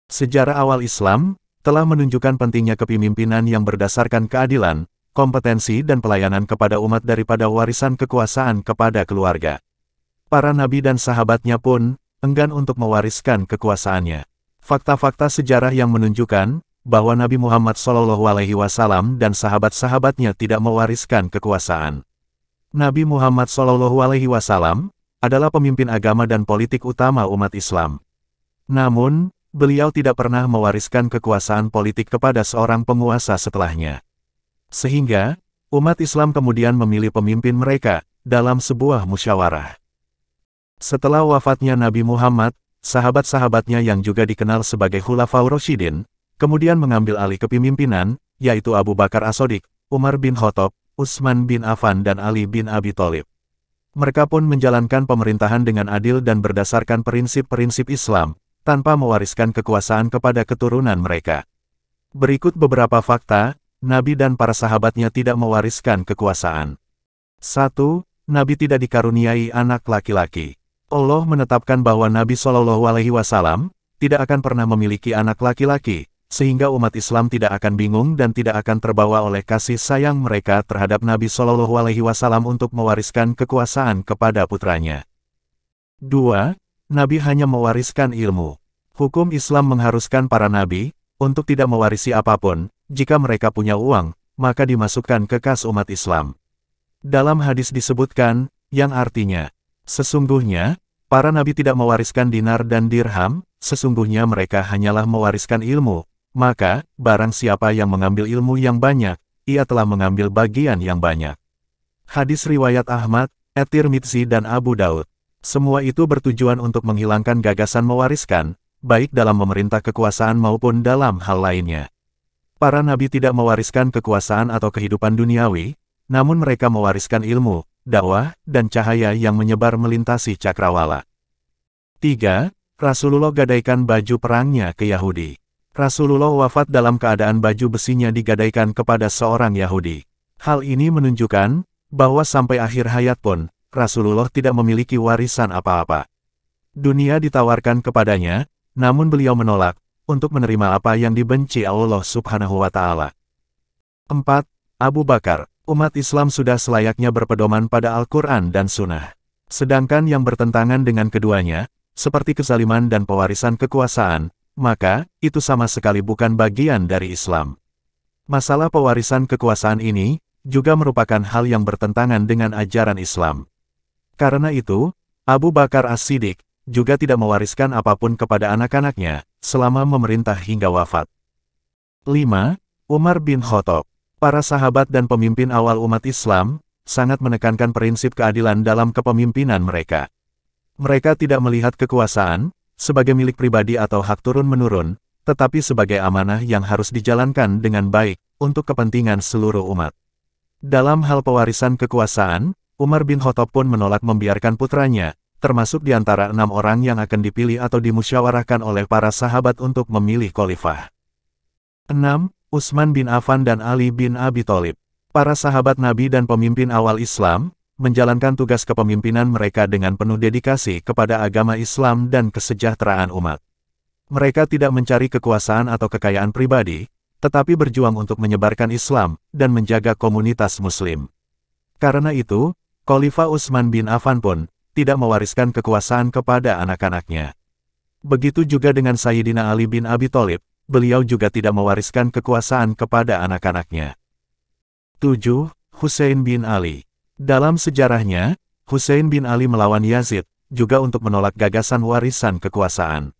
Sejarah awal Islam telah menunjukkan pentingnya kepemimpinan yang berdasarkan keadilan, kompetensi dan pelayanan kepada umat daripada warisan kekuasaan kepada keluarga. Para nabi dan sahabatnya pun enggan untuk mewariskan kekuasaannya. Fakta-fakta sejarah yang menunjukkan bahwa Nabi Muhammad SAW dan sahabat-sahabatnya tidak mewariskan kekuasaan. Nabi Muhammad SAW adalah pemimpin agama dan politik utama umat Islam. Namun, beliau tidak pernah mewariskan kekuasaan politik kepada seorang penguasa setelahnya. Sehingga, umat Islam kemudian memilih pemimpin mereka dalam sebuah musyawarah. Setelah wafatnya Nabi Muhammad, sahabat-sahabatnya yang juga dikenal sebagai Khulafaur Rasyidin, kemudian mengambil alih kepemimpinan, yaitu Abu Bakar As-Shadiq, Umar bin Khattab, Utsman bin Affan dan Ali bin Abi Thalib. Mereka pun menjalankan pemerintahan dengan adil dan berdasarkan prinsip-prinsip Islam, tanpa mewariskan kekuasaan kepada keturunan mereka. Berikut beberapa fakta, Nabi dan para sahabatnya tidak mewariskan kekuasaan. 1. Nabi tidak dikaruniai anak laki-laki. Allah menetapkan bahwa Nabi SAW tidak akan pernah memiliki anak laki-laki, sehingga umat Islam tidak akan bingung dan tidak akan terbawa oleh kasih sayang mereka terhadap Nabi SAW untuk mewariskan kekuasaan kepada putranya. 2. Nabi hanya mewariskan ilmu. Hukum Islam mengharuskan para nabi untuk tidak mewarisi apapun. Jika mereka punya uang, maka dimasukkan ke kas umat Islam. Dalam hadis disebutkan, yang artinya, sesungguhnya, para nabi tidak mewariskan dinar dan dirham, sesungguhnya mereka hanyalah mewariskan ilmu, maka, barang siapa yang mengambil ilmu yang banyak, ia telah mengambil bagian yang banyak. Hadis riwayat Ahmad, At-Tirmidzi dan Abu Daud. Semua itu bertujuan untuk menghilangkan gagasan mewariskan, baik dalam memerintah kekuasaan maupun dalam hal lainnya. Para nabi tidak mewariskan kekuasaan atau kehidupan duniawi, namun mereka mewariskan ilmu, dakwah, dan cahaya yang menyebar melintasi cakrawala. 3. Rasulullah gadaikan baju perangnya ke Yahudi. Rasulullah wafat dalam keadaan baju besinya digadaikan kepada seorang Yahudi. Hal ini menunjukkan bahwa sampai akhir hayat pun, Rasulullah tidak memiliki warisan apa-apa. Dunia ditawarkan kepadanya, namun beliau menolak untuk menerima apa yang dibenci Allah Subhanahu wa Ta'ala. 4. Abu Bakar. Umat Islam sudah selayaknya berpedoman pada Al-Quran dan Sunnah. Sedangkan yang bertentangan dengan keduanya, seperti kezaliman dan pewarisan kekuasaan, maka itu sama sekali bukan bagian dari Islam. Masalah pewarisan kekuasaan ini juga merupakan hal yang bertentangan dengan ajaran Islam. Karena itu, Abu Bakar As-Siddiq juga tidak mewariskan apapun kepada anak-anaknya selama memerintah hingga wafat. 5. Umar bin Khattab. Para sahabat dan pemimpin awal umat Islam sangat menekankan prinsip keadilan dalam kepemimpinan mereka. Mereka tidak melihat kekuasaan sebagai milik pribadi atau hak turun-menurun, tetapi sebagai amanah yang harus dijalankan dengan baik untuk kepentingan seluruh umat. Dalam hal pewarisan kekuasaan, Umar bin Khattab pun menolak membiarkan putranya, termasuk di antara 6 orang yang akan dipilih atau dimusyawarahkan oleh para sahabat untuk memilih khalifah. 6. Utsman bin Affan dan Ali bin Abi Thalib. Para sahabat Nabi dan pemimpin awal Islam, menjalankan tugas kepemimpinan mereka dengan penuh dedikasi kepada agama Islam dan kesejahteraan umat. Mereka tidak mencari kekuasaan atau kekayaan pribadi, tetapi berjuang untuk menyebarkan Islam dan menjaga komunitas Muslim. Karena itu, Khalifah Utsman bin Affan pun tidak mewariskan kekuasaan kepada anak-anaknya. Begitu juga dengan Sayyidina Ali bin Abi Thalib, beliau juga tidak mewariskan kekuasaan kepada anak-anaknya. 7. Husain bin Ali. Dalam sejarahnya, Husain bin Ali melawan Yazid, juga untuk menolak gagasan warisan kekuasaan.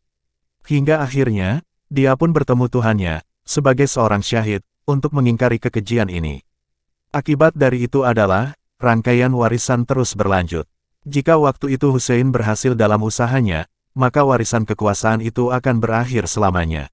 Hingga akhirnya, dia pun bertemu Tuhannya, sebagai seorang syahid, untuk mengingkari kekejian ini. Akibat dari itu adalah, rangkaian warisan terus berlanjut. Jika waktu itu Husain berhasil dalam usahanya, maka warisan kekuasaan itu akan berakhir selamanya.